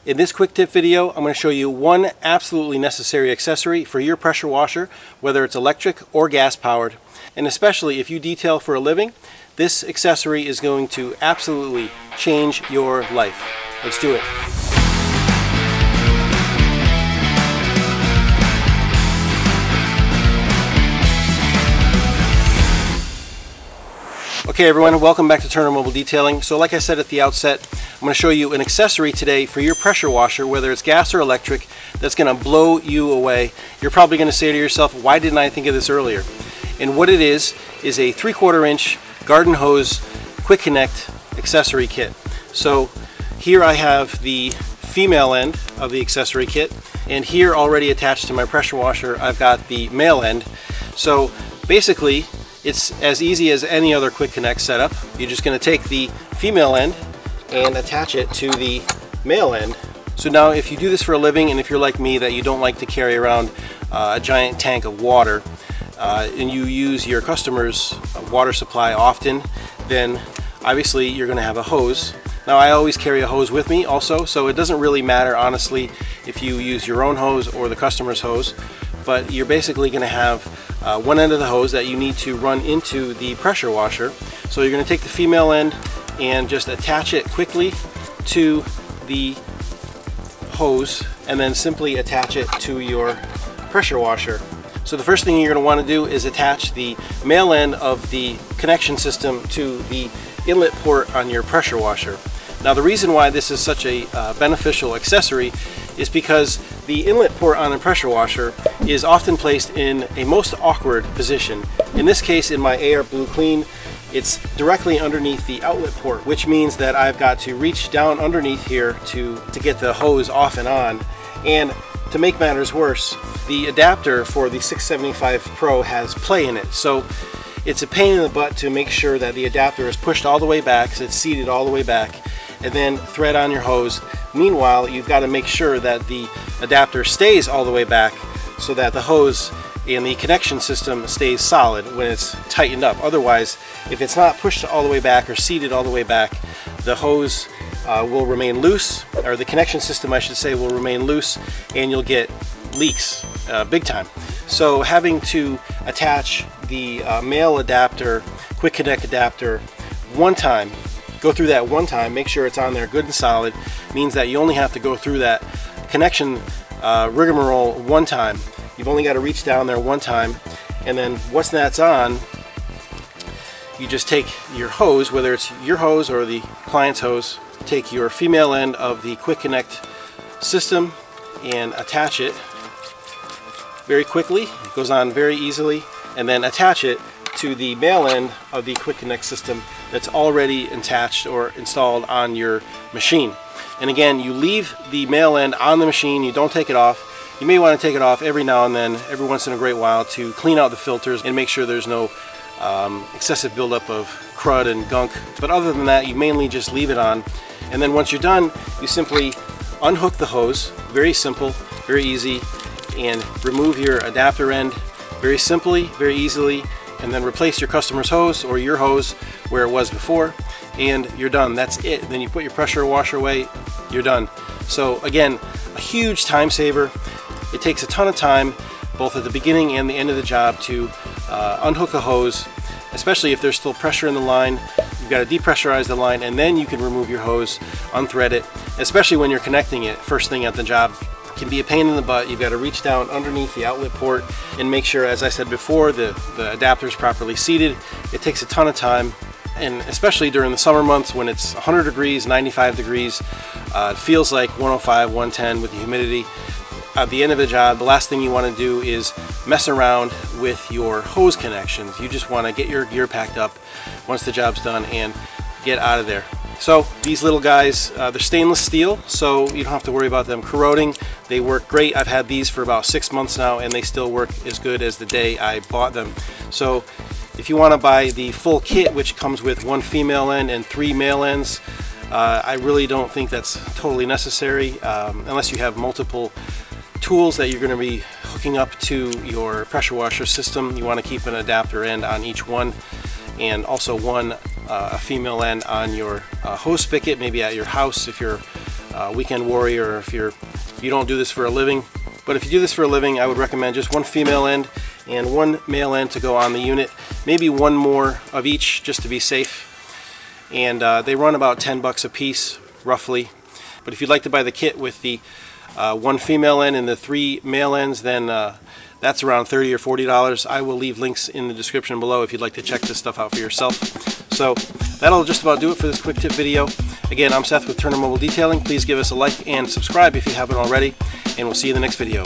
In this quick tip video, I'm going to show you one absolutely necessary accessory for your pressure washer, whether it's electric or gas powered. And especially if you detail for a living, this accessory is going to absolutely change your life. Let's do it. Okay everyone, welcome back to Turner Mobile Detailing. So like I said at the outset, I'm going to show you an accessory today for your pressure washer, whether it's gas or electric, that's going to blow you away. You're probably going to say to yourself, why didn't I think of this earlier? And what it is a 3/4 inch garden hose quick connect accessory kit. So here I have the female end of the accessory kit, and here already attached to my pressure washer I've got the male end. So basically it's as easy as any other quick connect setup. You're just going to take the female end and attach it to the male end. So now if you do this for a living, and if you're like me that you don't like to carry around a giant tank of water, and you use your customer's water supply often, then obviously you're going to have a hose. Now I always carry a hose with me also, so it doesn't really matter honestly if you use your own hose or the customer's hose, but you're basically going to have one end of the hose that you need to run into the pressure washer. So you're going to take the female end and just attach it quickly to the hose, and then simply attach it to your pressure washer. So the first thing you're going to want to do is attach the male end of the connection system to the inlet port on your pressure washer. Now the reason why this is such a beneficial accessory is because the inlet port on a pressure washer is often placed in a most awkward position. In this case, in my AR Blue Clean, it's directly underneath the outlet port, which means that I've got to reach down underneath here to get the hose off and on. And to make matters worse, the adapter for the 675 Pro has play in it. So it's a pain in the butt to make sure that the adapter is pushed all the way back, so it's seated all the way back, and then thread on your hose. Meanwhile, you've got to make sure that the adapter stays all the way back so that the hose and the connection system stays solid when it's tightened up. Otherwise, if it's not pushed all the way back or seated all the way back, the hose will remain loose, or the connection system I should say will remain loose, and you'll get leaks big time. So having to attach the male adapter, quick connect adapter, one time, go through that one time, make sure it's on there good and solid, means that you only have to go through that connection rigmarole one time. You've only got to reach down there one time, and then once that's on, you just take your hose, whether it's your hose or the client's hose, take your female end of the quick connect system and attach it very quickly. It goes on very easily, and then attach it to the male end of the quick connect system that's already attached or installed on your machine. And again, you leave the male end on the machine, you don't take it off. You may want to take it off every now and then, every once in a great while, to clean out the filters and make sure there's no excessive buildup of crud and gunk. But other than that, you mainly just leave it on. And then once you're done, you simply unhook the hose. Very simple, very easy, and remove your adapter end very simply, very easily, and then replace your customer's hose or your hose where it was before, and you're done. That's it. Then you put your pressure washer away, you're done. So again, a huge time saver. It takes a ton of time, both at the beginning and the end of the job, to unhook a hose, especially if there's still pressure in the line. You've got to depressurize the line, and then you can remove your hose, unthread it, especially when you're connecting it first thing at the job. It can be a pain in the butt. You've got to reach down underneath the outlet port and make sure, as I said before, the adapter is properly seated. It takes a ton of time, and especially during the summer months when it's 100 degrees, 95 degrees, it feels like 105, 110 with the humidity. At the end of the job, the last thing you want to do is mess around with your hose connections. You just want to get your gear packed up once the job's done and get out of there. So these little guys, they're stainless steel, so you don't have to worry about them corroding. They work great. I've had these for about 6 months now, and they still work as good as the day I bought them. So if you want to buy the full kit, which comes with one female end and 3 male ends, I really don't think that's totally necessary unless you have multiple tools that you're going to be hooking up to your pressure washer system. You want to keep an adapter end on each one, and also one a female end on your hose spigot, maybe at your house if you're weekend warrior, or if you don't do this for a living. But if you do this for a living, I would recommend just one female end and one male end to go on the unit. Maybe one more of each just to be safe. And they run about 10 bucks a piece, roughly. But if you'd like to buy the kit with the one female end and the 3 male ends, then that's around $30 or $40. I will leave links in the description below if you'd like to check this stuff out for yourself. So that'll just about do it for this quick tip video. Again, I'm Seth with Turner Mobile Detailing. Please give us a like and subscribe if you haven't already, and we'll see you in the next video.